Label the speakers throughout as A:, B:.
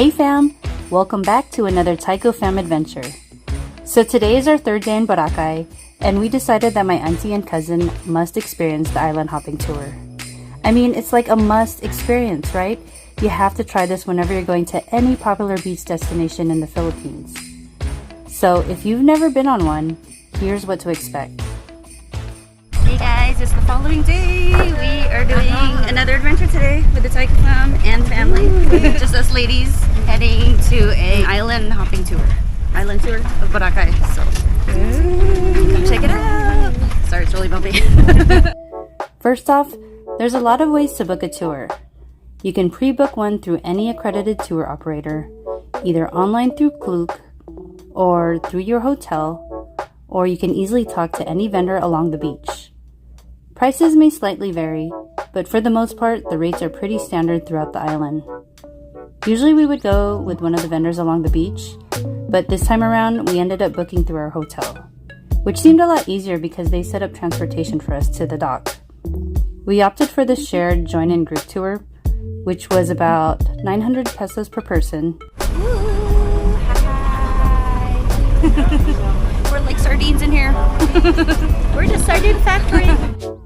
A: Hey fam! Welcome back to another TyKo fam adventure. So today is our third day in Boracay, and we decided that my auntie and cousin must experience the island hopping tour. I mean, it's like a must experience, right? You have to try this whenever you're going to any popular beach destination in the Philippines. So if you've never been on one, here's what to expect. Hey guys, it's the following day. We are doing another adventure today with the TyKo fam and family. Just us ladies heading to an island hopping tour. Island tour of Boracay. So come check it out. Sorry, it's really bumpy. First off, there's a lot of ways to book a tour. You can pre-book one through any accredited tour operator, either online through Klook or through your hotel, or you can easily talk to any vendor along the beach. Prices may slightly vary, but for the most part, the rates are pretty standard throughout the island. Usually we would go with one of the vendors along the beach, but this time around we ended up booking through our hotel, which seemed a lot easier because they set up transportation for us to the dock. We opted for the shared join-in group tour, which was about 900 pesos per person.
B: Ooh, hi. We're like sardines in here. We're the sardine factory.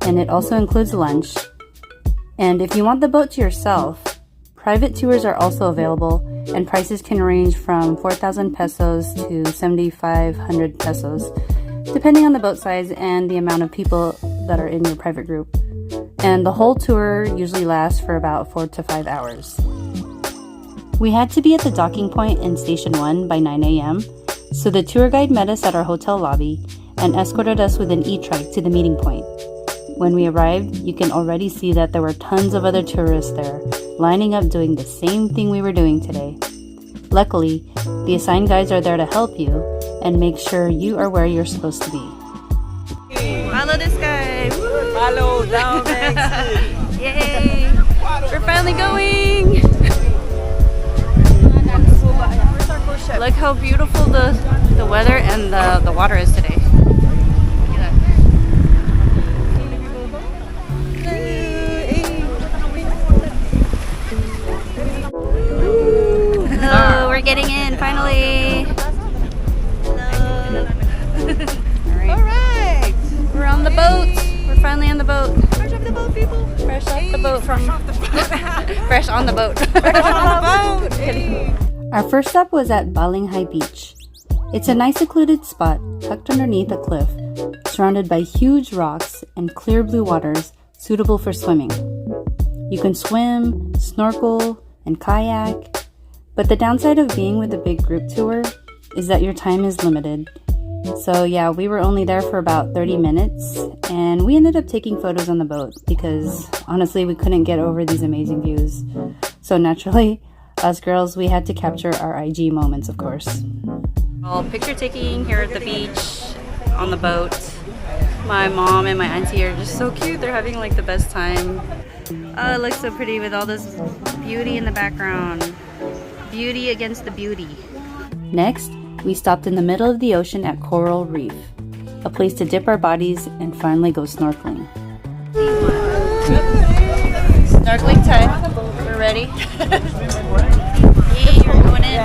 A: And it also includes lunch. And if you want the boat to yourself, private tours are also available, and prices can range from 4,000 pesos to 7,500 pesos, depending on the boat size and the amount of people that are in your private group. And the whole tour usually lasts for about 4 to 5 hours. We had to be at the docking point in Station 1 by 9 a.m., so the tour guide met us at our hotel lobby and escorted us with an e-trike to the meeting point. When we arrived, you can already see that there were tons of other tourists there, lining up doing the same thing we were doing today. Luckily, the assigned guides are there to help you and make sure you are where you're supposed to be.
B: Follow this guy! Woo!
C: Follow down
B: Yay! We're finally going! Look how beautiful the weather and the water is today. Hello, we're getting in finally. Hello. All right. We're on the boat. We're finally on the boat.
C: Fresh off the boat, people.
B: Fresh off the boat from fresh on the boat.
C: Fresh on the boat. Hey.
A: Our first stop was at Balinghai Beach. It's a nice secluded spot tucked underneath a cliff, surrounded by huge rocks and clear blue waters suitable for swimming. You can swim, snorkel, and kayak, but the downside of being with a big group tour is that your time is limited. So yeah, we were only there for about 30 minutes, and we ended up taking photos on the boat because honestly we couldn't get over these amazing views. So naturally, us girls, we had to capture our IG moments, of course.
B: Well, picture taking here at the beach on the boat. My mom and my auntie are just so cute. They're having like the best time. Oh, it looks so pretty with all this beauty in the background. Beauty against the beauty.
A: Next, we stopped in the middle of the ocean at Coral Reef, a place to dip our bodies and finally go snorkeling.
B: Snorkeling time. We're ready. Yay, you're going in.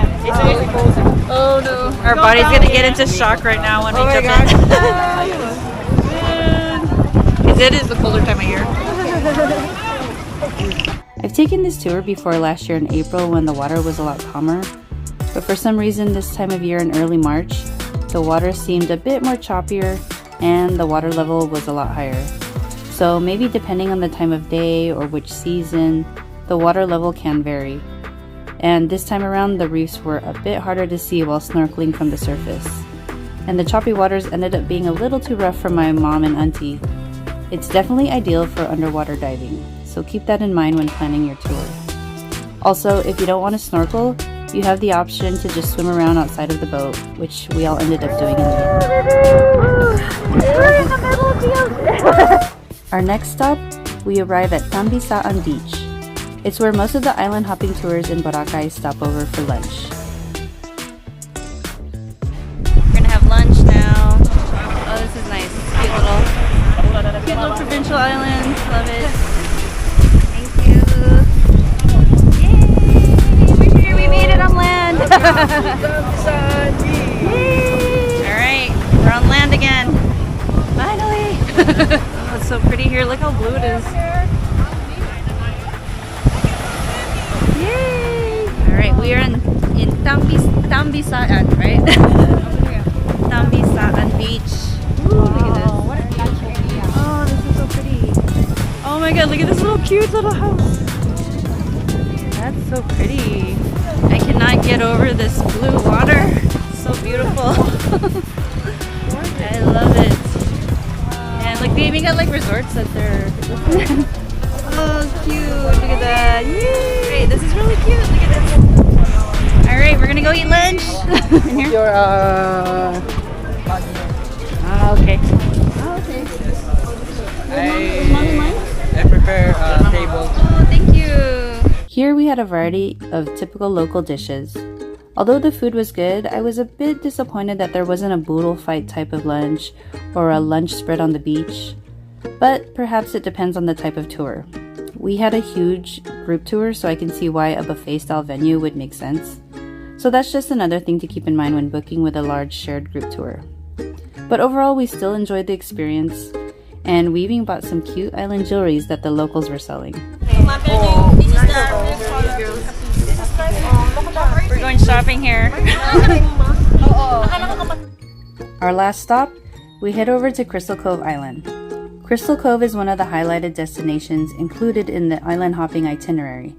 B: Oh no. Our body's gonna get into shock right now when we jump in. Because it is the colder time of year.
A: I've taken this tour before last year in April when the water was a lot calmer, but for some reason this time of year in early March, the water seemed a bit more choppier and the water level was a lot higher. So maybe depending on the time of day or which season, the water level can vary. And this time around, the reefs were a bit harder to see while snorkeling from the surface. And the choppy waters ended up being a little too rough for my mom and auntie. It's definitely ideal for underwater diving, so keep that in mind when planning your tour. Also, if you don't want to snorkel, you have the option to just swim around outside of the boat, which we all ended up doing in the end.
B: We're in the middle of the ocean.
A: Our next stop, we arrive at Tambisaan Beach. It's where most of the island hopping tours in Boracay stop over for lunch.
B: We're gonna have lunch now. Oh, this is nice. Cute little provincial island. Love it. Thank you. Yay! We made it on look how blue it is. Yay! Alright, we are in Tambisaan, right? Tambisaan Beach. Ooh, look at this. Oh, this is so pretty. Oh my god, look at this little cute little house. That's so pretty. I cannot get over this blue water. It's so beautiful. I love it. And like they even got like resorts that they're oh cute. Look at that. Yay! This is really cute. Look at this. Alright, we're gonna go eat lunch. In here?
D: Your
B: okay.
D: I prepare a table.
B: Oh, thank you.
A: Here we had a variety of typical local dishes. Although the food was good, I was a bit disappointed that there wasn't a boodle fight type of lunch or a lunch spread on the beach. But perhaps it depends on the type of tour. We had a huge group tour, so I can see why a buffet style venue would make sense. So that's just another thing to keep in mind when booking with a large shared group tour. But overall, we still enjoyed the experience, and we even bought some cute island jewelries that the locals were selling.
B: We're going shopping here.
A: Our last stop, we head over to Crystal Cove Island. Crystal Cove is one of the highlighted destinations included in the island hopping itinerary.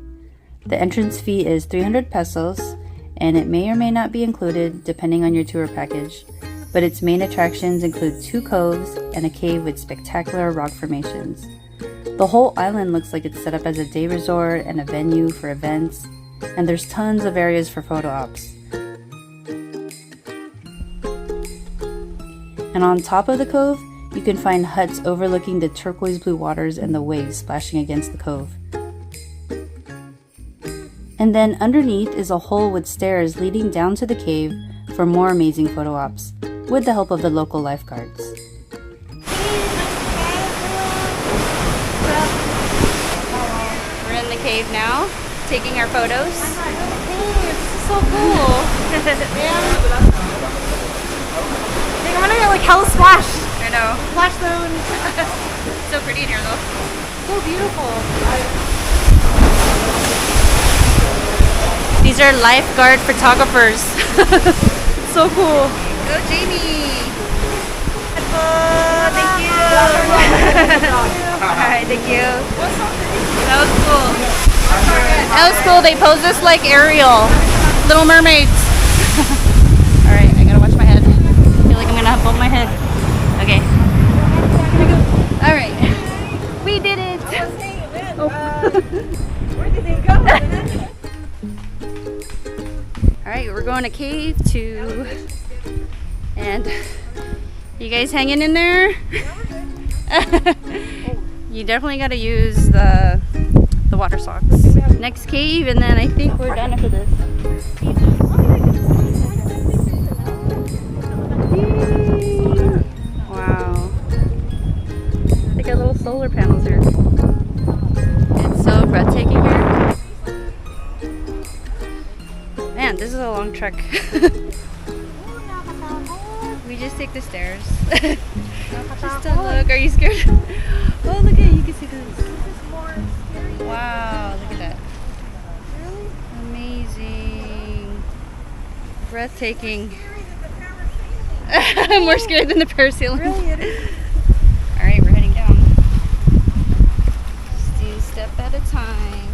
A: The entrance fee is 300 pesos, and it may or may not be included depending on your tour package, but its main attractions include 2 coves and a cave with spectacular rock formations. The whole island looks like it's set up as a day resort and a venue for events, and there's tons of areas for photo ops. And on top of the cove, you can find huts overlooking the turquoise blue waters and the waves splashing against the cove. And then underneath is a hole with stairs leading down to the cave for more amazing photo ops, with the help of the local lifeguards.
B: We're in the cave now, taking our photos. It's so cool.
C: I'm gonna get like hella splashed.
B: I know.
C: Splash zone.
B: So pretty in here though.
C: So beautiful.
B: These are lifeguard photographers. So cool. Go Jamie. Oh, thank you. Alright, thank you. That was cool. That was cool. They posed us like Ariel. Little mermaids. Alright, I gotta watch my head. I feel like I'm gonna bump my head. Okay. Alright. We did it.
C: Where did they go?
B: Alright, we're going to Cave 2. And you guys hanging in there? You definitely gotta use the water socks. Next cave, and then I think we're done after this. Wow. They got little solar panels here. It's so breathtaking here. Man, this is a long trek. We just take the stairs. Just to look. Are you scared? Oh, look at you can see this. Wow, look at that. Amazing. Breathtaking. I'm more scared than the parasailing.
C: Really, it is.
B: Alright, we're heading down. Just do a step at a time.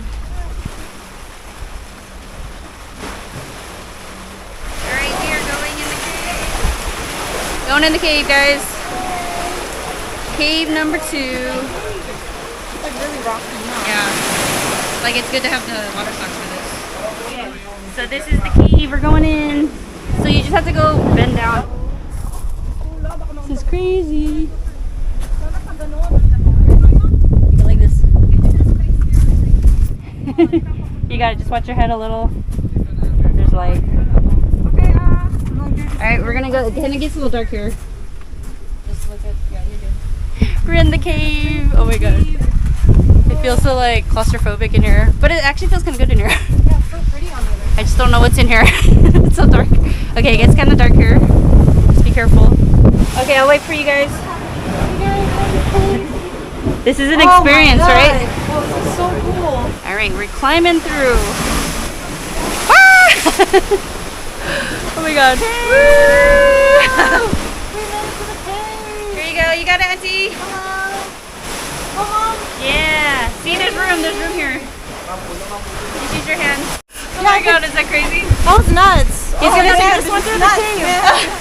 B: Alright, we are going in the cave. Going in the cave, guys. Cave number 2.
C: It's like really rocky now.
B: Yeah. Like it's good to have the water socks for this. So this is the cave we're going in. So you just have to go bend down. This is crazy. You go like this. You gotta just watch your head a little. There's like. Alright, we're gonna go. It kind of gets a little dark here. Just look at. Yeah, you're good. We're in the cave. Oh my god. It feels so like claustrophobic in here. But it actually feels kind of good in here.
C: Yeah, it's so pretty on the other.
B: I just don't know what's in here. It's so dark. Okay, it gets kind of dark here. Just be careful. Okay, I'll wait for you guys. This is an experience, right?
C: Oh, this is so cool.
B: All right, we're climbing through. Ah! Oh my god.
C: We made it to the cave.
B: Here you go. You got it, Auntie.
C: Come on. Come on.
B: Yeah. See, there's room. There's room here. Just use your hand. Oh my god, is that crazy?
C: That was nuts.
B: He's gonna take us
C: one through the cave.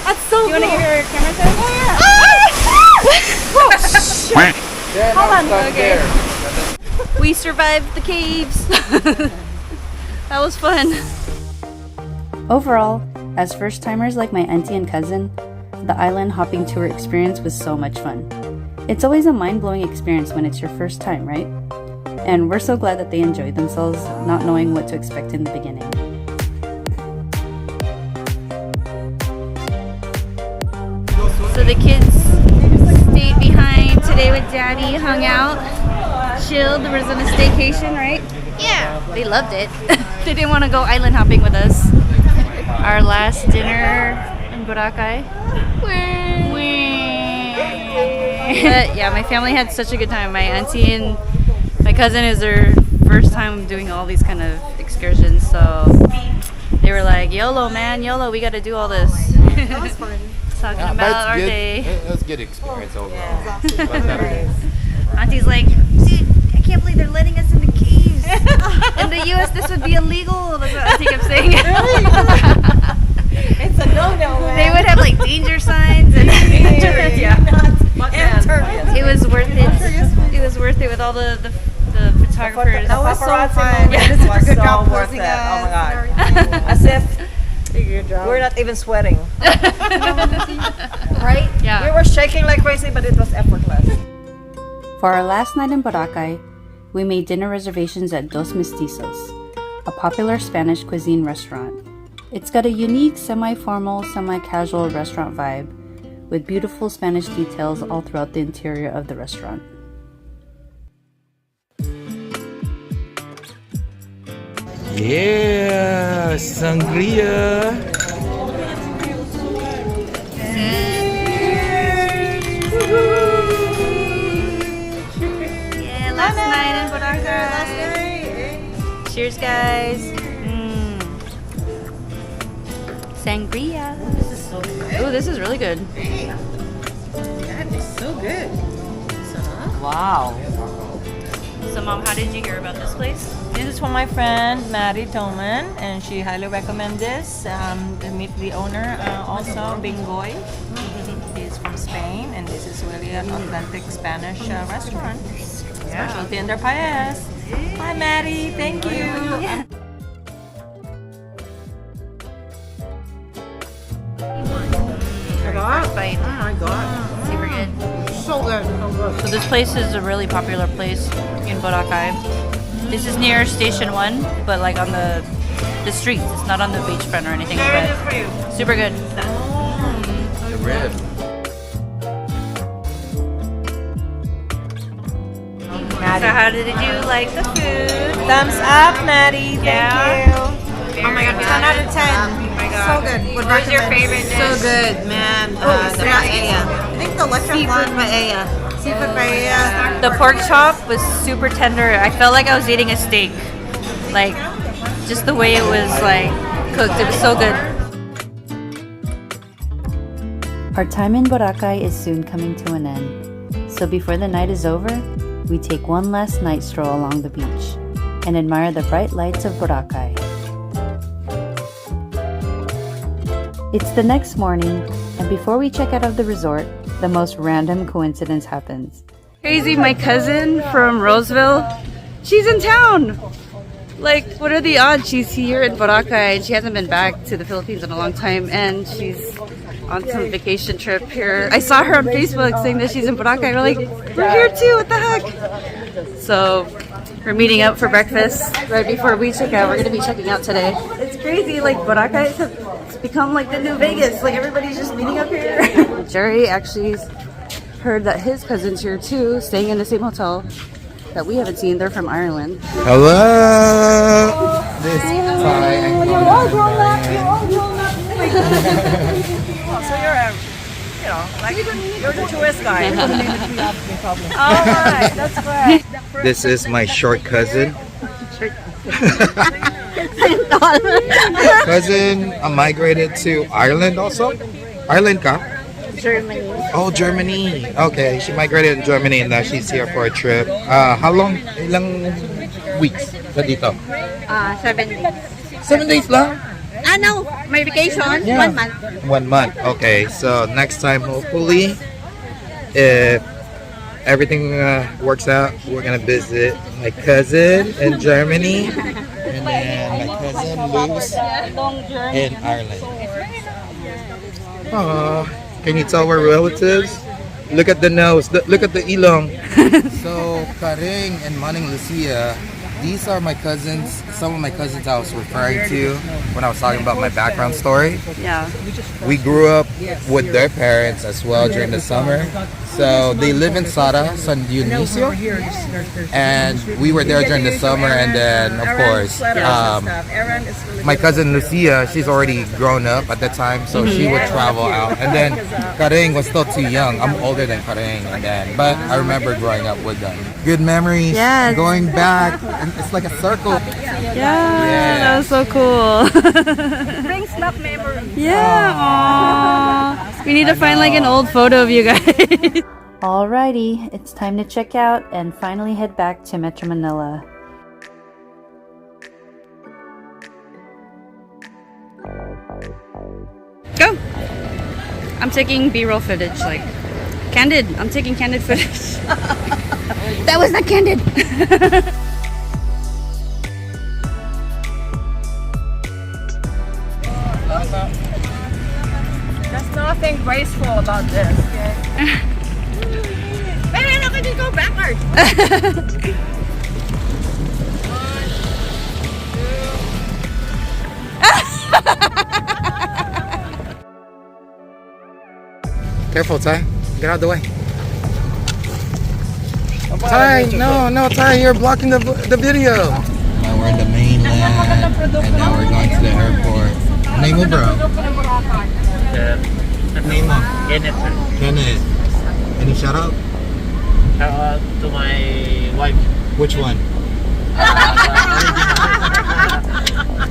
C: That's so
B: You
C: cool.
B: want to give your camera to him?
C: Hold on.
B: Okay. We survived the caves. That was fun.
A: Overall, as first timers like my auntie and cousin, the island hopping tour experience was so much fun. It's always a mind-blowing experience when it's your first time, right? And we're so glad that they enjoyed themselves, not knowing what to expect in the beginning.
B: So the kids stayed behind today with Daddy, hung out, chilled. There was on a staycation, right? Yeah. They loved it. They didn't want to go island hopping with us. Our last dinner in Boracay. But yeah, my family had such a good time. My auntie and my cousin, is their first time doing all these kind of excursions, so they were like, YOLO, man, YOLO, we got to do all this.
C: That was fun.
B: Talking about our
E: good.
B: day.
E: It was a good experience overall.
B: Auntie's like, dude, I can't believe they're letting us in the caves. In the US, this would be illegal. That's what Auntie kept saying.
C: It's a no-no, man.
B: They would have like danger signs and yeah. It was worth it. It was worth it with all the photographers.
C: That was so fun.
F: Yeah,
C: This is a good
F: so
C: job
F: worth
C: posing
F: it.
C: us.
F: Oh my God.
C: and everything.
F: As if we're not even sweating.
C: Right?
F: We
B: Yeah.
F: were shaking like crazy, but it was effortless.
A: For our last night in Boracay, we made dinner reservations at Dos Mestizos, a popular Spanish cuisine restaurant. It's got a unique semi-formal, semi-casual restaurant vibe with beautiful Spanish details all throughout the interior of the restaurant.
D: Yeah, sangria.
B: Yeah, last night in Boracay. Cheers, guys. Sangria. This is so good. Oh, this is really good.
F: Wow.
B: So, Mom, how did you hear about this place?
F: This is from my friend Maddie Tolman, and she highly recommends this. To meet the owner, also Bingoy. He's from Spain, and this is really an authentic Spanish restaurant. Specialty in their paellas. Hi, Maddie. Thank you.
B: First bite.
F: Oh my God.
B: Super good.
F: So good. So good.
B: So this place is a really popular place in Boracay. This is near Station 1, but like on the streets. It's not on the beachfront or anything, but super good.
E: The rib.
B: So how did you like the food?
F: Thumbs up, Maddie. Thank
B: Yeah.
F: you.
C: Oh my God, 10 out of 10. So good. Would
B: What was your
C: recommend.
B: favorite dish?
G: Good, man. The paella.
C: I think the electric
G: Seafood
C: one.
G: paella.
C: Seafood paella.
B: The pork chop was super tender. I felt like I was eating a steak. Like, just the way it was like cooked. It was so good.
A: Our time in Boracay is soon coming to an end. So before the night is over, we take one last night stroll along the beach and admire the bright lights of Boracay. It's the next morning, and before we check out of the resort, the most random coincidence happens.
B: Crazy, my cousin from Roseville, she's in town. Like, what are the odds? She's here in Boracay and she hasn't been back to the Philippines in a long time, and she's on some vacation trip here. I saw her on Facebook saying that she's in Boracay. We're like, we're here too, what the heck? So we're meeting up for breakfast right before we check out. We're gonna be checking out today. It's crazy, like Boracay has become like the new Vegas. Like everybody's just meeting up here. Jerry actually heard that his cousin's here too, staying in the same hotel that we haven't seen. They're from Ireland.
E: Hello. This is Ty and Kona.
F: So you're a you know, like you're the tourist guy. All right, that's great.
E: This is my short cousin. Cousin migrated to Ireland also. Ireland ka?
A: Germany.
E: Oh, Germany. Okay, she migrated in Germany and now she's here for a trip. How long? Ilang weeks ka dito?
A: 7 days.
E: 7 days lang?
A: No, my vacation,
E: Yeah.
A: 1 month.
E: 1 month. Okay, so next time, hopefully, if everything works out, we're gonna visit my cousin in Germany, and then my cousin Luz in Ireland. Aww, can you tell we're relatives? Look at the nose. Look at the ilong. So Karing and Manning Lucia, these are my cousins. Some of my cousins I was referring to when I was talking about my background story.
B: Yeah.
E: We grew up with their parents as well during the summer. So they live in Sara, San Dionisio, and we were there during the summer. And then, of course, my cousin Lucia, she's already grown up at the time, so she would travel out. And then Karing was still too young. I'm older than Karing, but I remember growing up with them. Good memories.
B: Yes.
E: Going back, and it's like a circle.
B: Yeah, that was so cool.
F: Brings back memories.
B: Yeah. Aww. We need to find like an old photo of you guys.
A: Alrighty, it's time to check out and finally head back to Metro Manila.
B: Go. I'm taking B-roll footage, like candid. I'm taking candid footage. That was not candid.
F: There's nothing graceful about this. Okay? Hey, look at you go backwards.
E: Careful, Ty. Get out of the way. Ty, no, Ty, you're blocking the video. Now we're in the mainland, and now we're going to the airport. Name mo, bro? Name mo? Kenneth. Any shout out?
H: To my wife,
E: Which one?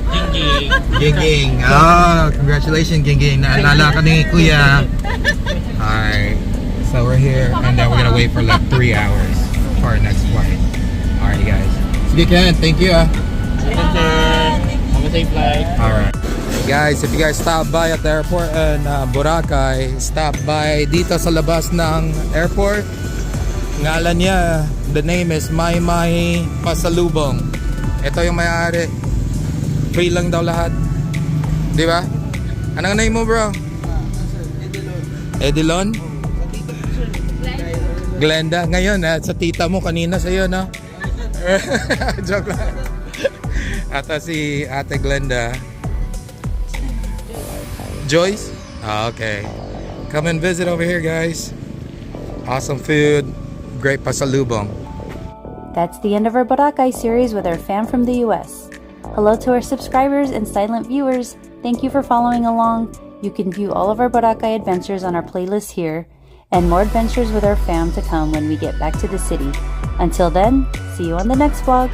H: Gingy.
E: Gingging. Oh, congratulations, Gingging. Naalala ka ni Kuya. Alright, so we're here, and then we're gonna wait for like 3 hours for our next flight. Alright, guys. Sige, Ken. Thank you.
H: Have a safe flight.
E: Alright. Guys, if you guys stop by at the airport in Boracay, stop by dito sa labas ng airport. Ngalan niya, the name is Mai Mai Pasalubong. Ito yung may-ari. Free lang daw lahat. Di ba? Anong name mo, bro? Edilon? Glenda? Ngayon, sa tita mo kanina sa'yo, no? Joke lang. At si Ate Glenda. Joyce? Oh, okay. Come and visit over here, guys. Awesome food. Great pasalubong.
A: That's the end of our Boracay series with our fam from the US. Hello to our subscribers and silent viewers. Thank you for following along. You can view all of our Boracay adventures on our playlist here, and more adventures with our fam to come when we get back to the city. Until then, see you on the next vlog.